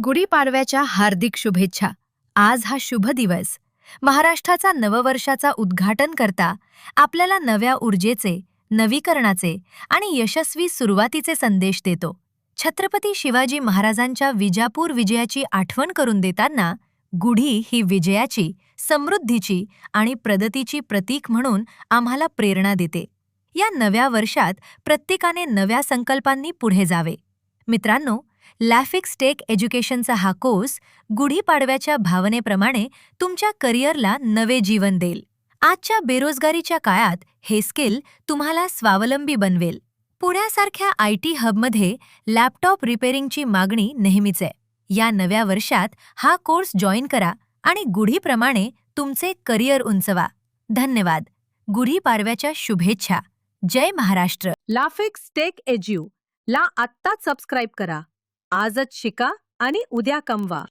गुढीपाडव्याच्या हार्दिक शुभेच्छा. आज हा शुभ दिवस महाराष्ट्राचा नववर्षाचा उद्घाटन करता आपल्याला नव्या ऊर्जेचे, नवीकरणाचे आणि यशस्वी सुरुवातीचे संदेश देतो. छत्रपती शिवाजी महाराजांच्या विजापूर विजयाची आठवण करून देताना गुढी ही विजयाची, समृद्धीची आणि प्रगतीची प्रतीक म्हणून आम्हाला प्रेरणा देते. या नव्या वर्षात प्रत्येकाने नव्या संकल्पांनी पुढे जावे. मित्रांनो, लॅफिक्स टेक एज्युकेशनचा हा कोर्स गुढीपाडव्याच्या भावनेप्रमाणे तुमच्या करिअरला नवे जीवन देईल. आजच्या बेरोजगारीच्या काळात हे स्किल तुम्हाला स्वावलंबी बनवेल. पुण्यासारख्या IT हबमध्ये लॅपटॉप रिपेअरिंगची मागणी नेहमीच आहे. या नव्या वर्षात हा कोर्स जॉईन करा आणि गुढीप्रमाणे तुमचे करिअर उंचवा. धन्यवाद. गुढीपाडव्याच्या शुभेच्छा. जय महाराष्ट्र. लाफिक्स टेक एज्यू ला आत्ताच सबस्क्राईब करा. आजच शिका आणि उद्या कमवा.